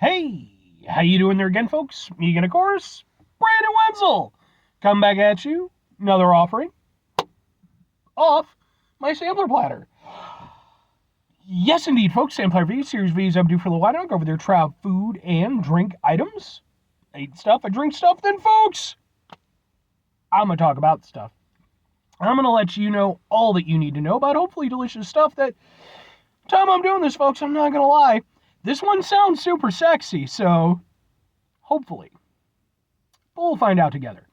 Hey, how you doing there again, folks? Me again, of course, Brandon Wenzel. Come back at you, another offering off my sampler platter. Yes, indeed, folks, sampler V series videos I do for a little while now. Go over there, try out food and drink items. I eat stuff, I drink stuff, then, folks, I'm going to talk about stuff. I'm going to let you know all that you need to know about hopefully delicious stuff that, time I'm doing this, folks, I'm not going to lie, this one sounds super sexy, so hopefully. But we'll find out together.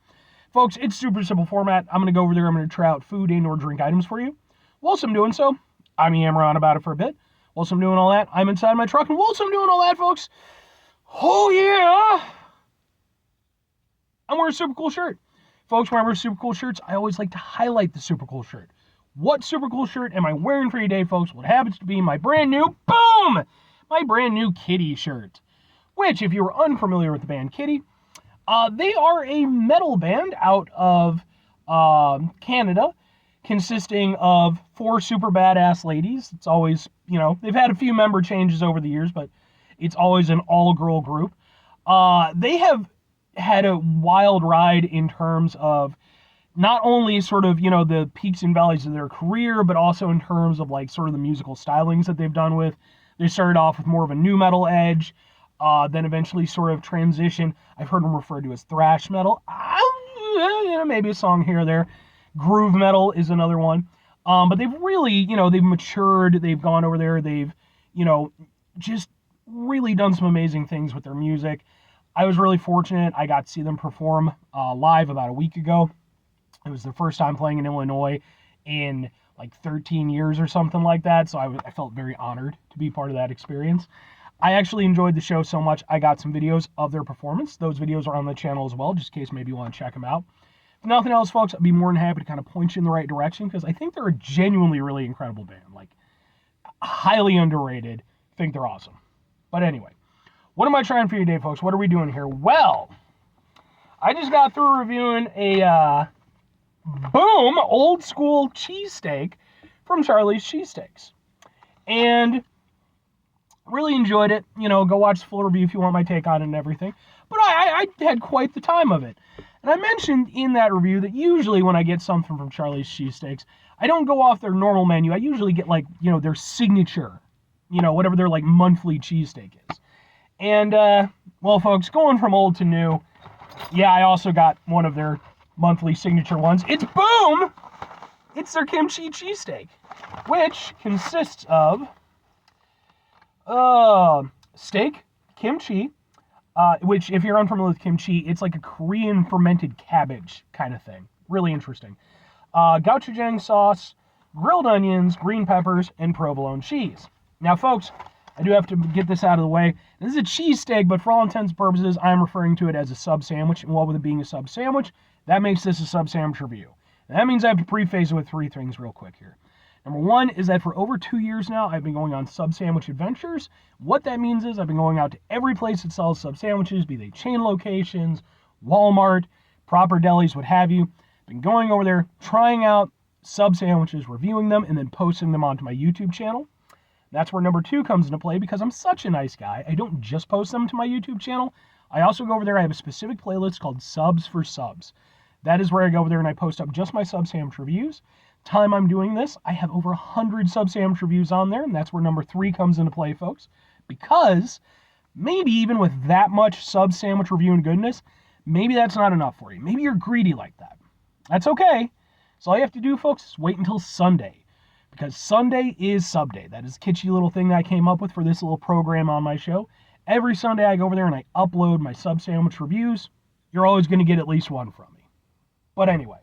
Folks, it's super simple format. I'm going to go over there. I'm going to try out food and or drink items for you. Whilst I'm doing so, I'm yammering on about it for a bit. Whilst I'm doing all that, I'm inside my truck. And whilst I'm doing all that, folks, oh yeah, I'm wearing a super cool shirt. Folks, when I wear super cool shirts, I always like to highlight the super cool shirt. What super cool shirt am I wearing for you today, folks? What happens to be my brand new, boom, my brand new Kitty shirt. Which, if you were unfamiliar with the band Kitty, they are a metal band out of Canada, consisting of 4 super badass ladies. It's always, they've had a few member changes over the years, but it's always an all-girl group. They have had a wild ride in terms of not only sort of, the peaks and valleys of their career, but also in terms of like sort of the musical stylings that they've done with. They started off with more of a nu metal edge, then eventually sort of transition. I've heard them referred to as thrash metal. Maybe a song here or there. Groove metal is another one. But they've really, they've matured. They've gone over there. They've, just really done some amazing things with their music. I was really fortunate. I got to see them perform live about a week ago. It was their first time playing in Illinois in like 13 years or something like that. So I felt very honored to be part of that experience. I actually enjoyed the show so much, I got some videos of their performance. Those videos are on the channel as well, just in case maybe you want to check them out. If nothing else, folks, I'd be more than happy to kind of point you in the right direction because I think they're a genuinely really incredible band. Like, highly underrated. I think they're awesome. But anyway, what am I trying for you today, folks? What are we doing here? Well, I just got through reviewing a, boom, old school cheesesteak from Charleys Cheesesteaks. And really enjoyed it. Go watch the full review if you want my take on it and everything. But I had quite the time of it. And I mentioned in that review that usually when I get something from Charleys Cheesesteaks, I don't go off their normal menu. I usually get like, their signature, whatever their like monthly cheesesteak is. And, well, folks, going from old to new, yeah, I also got one of their monthly signature ones. It's boom! It's their kimchi cheesesteak, which consists of steak, kimchi, which if you're unfamiliar with kimchi, it's like a Korean fermented cabbage kind of thing. Really interesting. Gochujang sauce, grilled onions, green peppers, and provolone cheese. Now, folks, I do have to get this out of the way. This is a cheesesteak, but for all intents and purposes, I'm referring to it as a sub sandwich. And what with it being a sub sandwich, that makes this a sub sandwich review. And that means I have to preface it with 3 things real quick here. Number 1 is that for over 2 years now, I've been going on sub sandwich adventures. What that means is I've been going out to every place that sells sub sandwiches, be they chain locations, Walmart, proper delis, what have you. Been going over there, trying out sub sandwiches, reviewing them, and then posting them onto my YouTube channel. That's where number 2 comes into play because I'm such a nice guy. I don't just post them to my YouTube channel. I also go over there. I have a specific playlist called Subs for Subs. That is where I go over there and I post up just my sub sandwich reviews. Time I'm doing this, I have over 100 sub sandwich reviews on there, and that's where number 3 comes into play, folks. Because maybe even with that much sub sandwich review and goodness, maybe that's not enough for you. Maybe you're greedy like that. That's okay. So all you have to do, folks, is wait until Sunday. Because Sunday is SUBday. That is a kitschy little thing that I came up with for this little program on my show. Every Sunday I go over there and I upload my sub sandwich reviews. You're always going to get at least one from me. But anyway,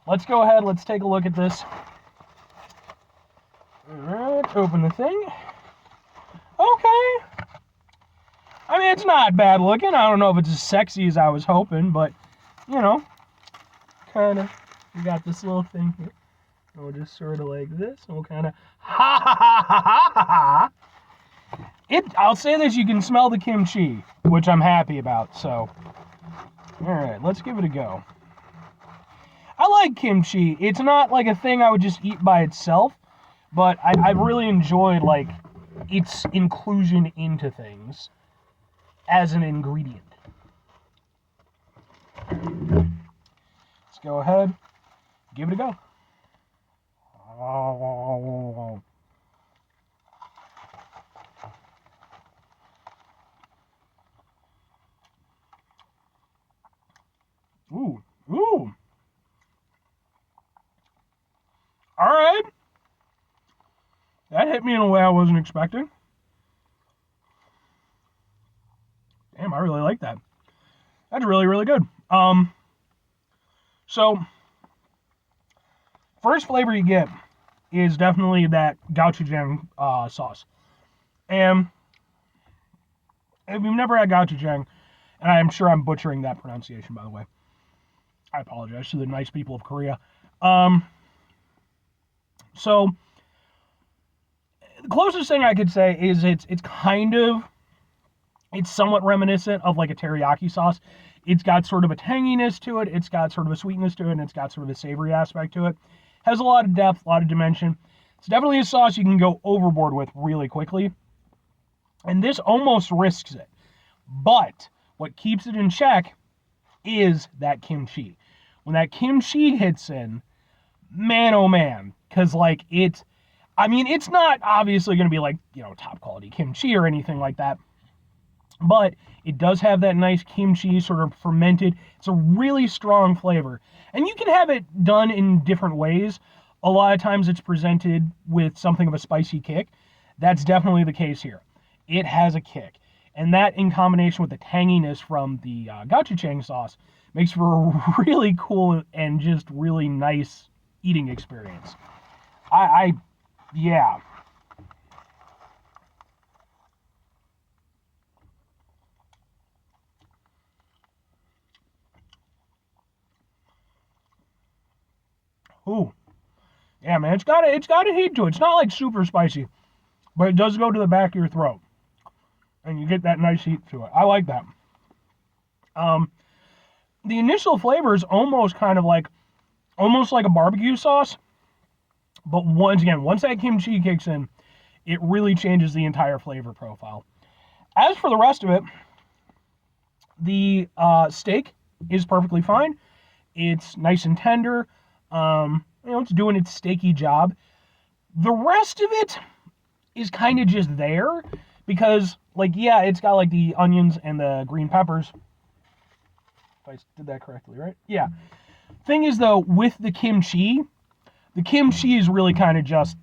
let's go ahead. Let's take a look at this. All right, open the thing. Okay. I mean, it's not bad looking. I don't know if it's as sexy as I was hoping, but, kind of, we got this little thing here. We'll just sort of like this, and we'll kind of ha. I'll say this, you can smell the kimchi, which I'm happy about, so. Alright, let's give it a go. I like kimchi. It's not like a thing I would just eat by itself, but I've really enjoyed, like, its inclusion into things. as an ingredient. Let's go ahead, give it a go. Ooh, ooh. All right. That hit me in a way I wasn't expecting. Damn, I really like that. That's really, really good. So first flavor you get is definitely that gochujang sauce. And if you've never had gochujang, and I'm sure I'm butchering that pronunciation, by the way, I apologize to the nice people of Korea. So the closest thing I could say is it's somewhat reminiscent of like a teriyaki sauce. It's got sort of a tanginess to it. It's got sort of a sweetness to it, and it's got sort of a savory aspect to it. Has a lot of depth, a lot of dimension. It's definitely a sauce you can go overboard with really quickly. And this almost risks it. But what keeps it in check is that kimchi. When that kimchi hits in, man oh man, because like it's not obviously going to be like, top quality kimchi or anything like that, but it does have that nice kimchi sort of fermented. It's a really strong flavor, and you can have it done in different ways. A lot of times it's presented with something of a spicy kick. That's definitely the case here. It has a kick, and that in combination with the tanginess from the gochujang sauce makes for a really cool and just really nice eating experience. Yeah. Ooh. Yeah, man, it's got a heat to it. It's not like super spicy, but it does go to the back of your throat, and you get that nice heat to it. I like that. The initial flavor is almost like a barbecue sauce, but once that kimchi kicks in, it really changes the entire flavor profile. As for the rest of it, the steak is perfectly fine. It's nice and tender. It's doing its steaky job. The rest of it is kind of just there because, it's got like the onions and the green peppers. If I did that correctly, right? Yeah. Thing is, though, with the kimchi is really kind of just,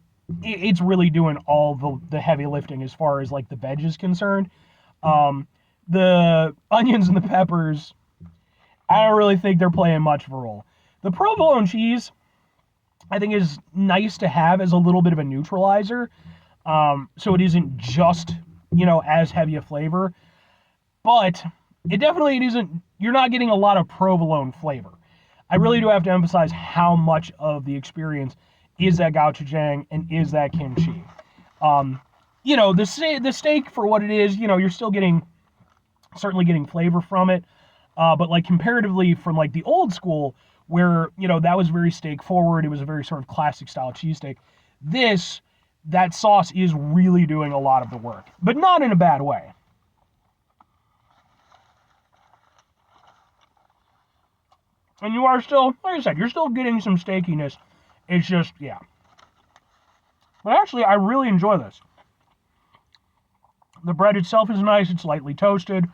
it's really doing all the heavy lifting as far as like the veg is concerned. The onions and the peppers, I don't really think they're playing much of a role. The provolone cheese, I think, is nice to have as a little bit of a neutralizer, so it isn't just, as heavy a flavor, but it isn't, you're not getting a lot of provolone flavor. I really do have to emphasize how much of the experience is that gochujang and is that kimchi. The steak for what it is, you're still certainly getting flavor from it, but like comparatively from like the old school, where, that was very steak forward, it was a very sort of classic style cheesesteak. That sauce is really doing a lot of the work, but not in a bad way. And you are still, like I said, you're still getting some steakiness. It's just, yeah. But actually, I really enjoy this. The bread itself is nice. It's lightly toasted.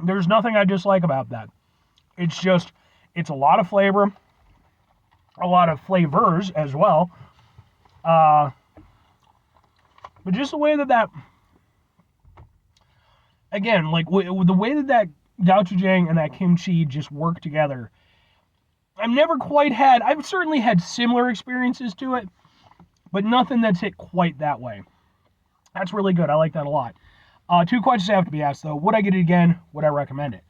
There's nothing I dislike about that. It's a lot of flavor, a lot of flavors as well. But just the way that again, like the way that gochujang and that kimchi just work together, I've certainly had similar experiences to it, but nothing that's hit quite that way. That's really good. I like that a lot. 2 questions have to be asked, though. Would I get it again? Would I recommend it?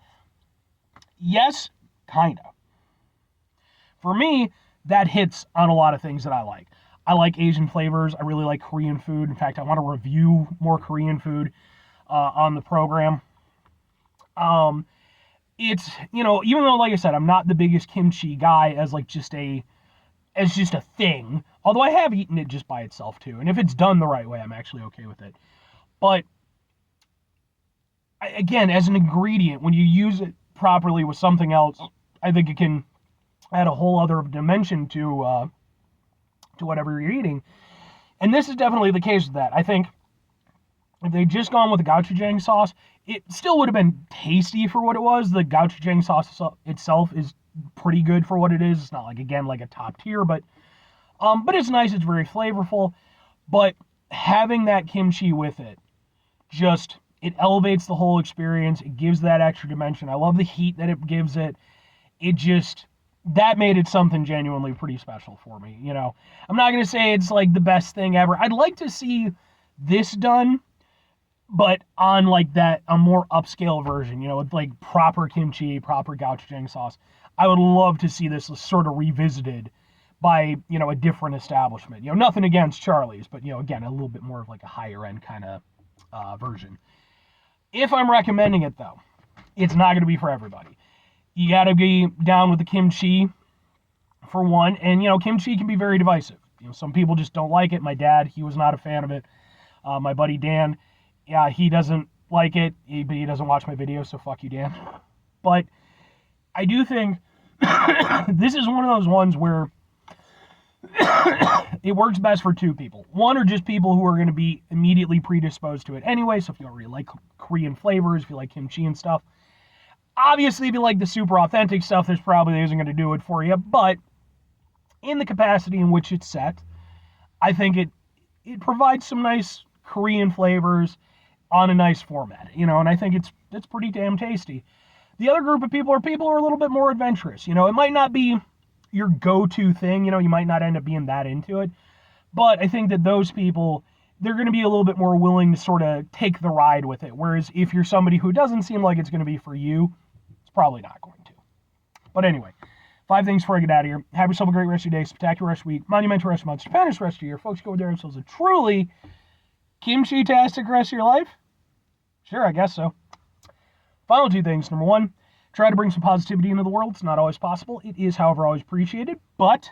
Yes, kinda. For me, that hits on a lot of things that I like. I like Asian flavors. I really like Korean food. In fact, I want to review more Korean food on the program. It's, even though, like I said, I'm not the biggest kimchi guy as just a thing. Although I have eaten it just by itself too, and if it's done the right way, I'm actually okay with it. But again, as an ingredient, when you use it properly with something else, I think it can add a whole other dimension to whatever you're eating. And this is definitely the case with that. I think if they'd just gone with the gochujang sauce, it still would have been tasty for what it was. The gochujang sauce itself is pretty good for what it is. It's not like, again, like a top tier, but it's nice. It's very flavorful. But having that kimchi with it, just, it elevates the whole experience. It gives that extra dimension. I love the heat that it gives it. It just, that made it something genuinely pretty special for me. You know, I'm not going to say it's like the best thing ever. I'd like to see this done, but on like that, a more upscale version, you know, with like proper kimchi, proper gochujang sauce. I would love to see this sort of revisited by, you know, a different establishment. You know, nothing against Charleys, but, you know, again, a little bit more of like a higher end kind of version. If I'm recommending it, though, it's not going to be for everybody. You got to be down with the kimchi, for one. And, you know, kimchi can be very divisive. You know, some people just don't like it. My dad, he was not a fan of it. My buddy Dan, yeah, he doesn't like it, but he doesn't watch my videos, so fuck you, Dan. But I do think this is one of those ones where it works best for two people. One are just people who are going to be immediately predisposed to it anyway, so if you don't really like Korean flavors, if you like kimchi and stuff. Obviously, if you like the super authentic stuff, this probably isn't going to do it for you, but in the capacity in which it's set, I think it provides some nice Korean flavors on a nice format, you know, and I think it's pretty damn tasty. The other group of people who are a little bit more adventurous. You know, it might not be your go-to thing, you know, you might not end up being that into it, but I think that those people, they're going to be a little bit more willing to sort of take the ride with it, whereas if you're somebody who doesn't seem like it's going to be for you, it's probably not going to. But anyway, 5 things before I get out of here. Have yourself a great rest of your day, spectacular rest of your week, monumental rest of your month, stupendous rest of your year. Folks, go there and yourselves a truly kimchi-tastic rest of your life? Sure, I guess so. Final 2 things. Number 1, try to bring some positivity into the world. It's not always possible. It is, however, always appreciated. But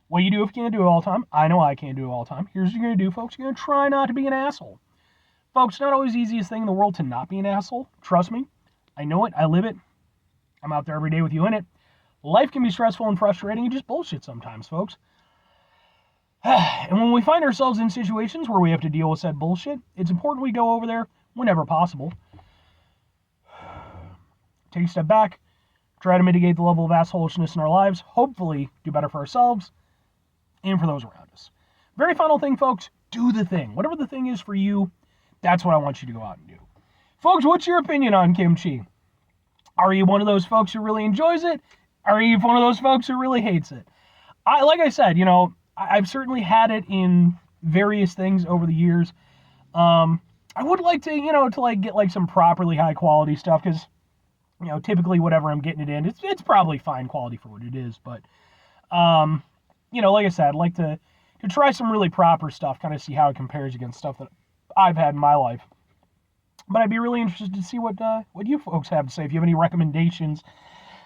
what do you do if you can't do it all the time? I know I can't do it all the time. Here's what you're going to do, folks. You're going to try not to be an asshole. Folks, not always the easiest thing in the world to not be an asshole. Trust me. I know it. I live it. I'm out there every day with you in it. Life can be stressful and frustrating and just bullshit sometimes, folks. And when we find ourselves in situations where we have to deal with said bullshit, it's important we go over there whenever possible. Take a step back, try to mitigate the level of assholishness in our lives, hopefully do better for ourselves and for those around us. Very final thing, folks, do the thing. Whatever the thing is for you, that's what I want you to go out and do. Folks, what's your opinion on kimchi? Are you one of those folks who really enjoys it? Are you one of those folks who really hates it? Like I said, you know, I've certainly had it in various things over the years. I would like to, you know, to like get like some properly high quality stuff, because, you know, typically whatever I'm getting it in, it's probably fine quality for what it is. But, you know, like I said, I'd like to try some really proper stuff, kind of see how it compares against stuff that I've had in my life. But I'd be really interested to see what you folks have to say. If you have any recommendations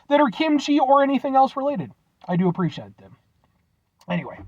that are kimchi or anything else related, I do appreciate them. Anyway,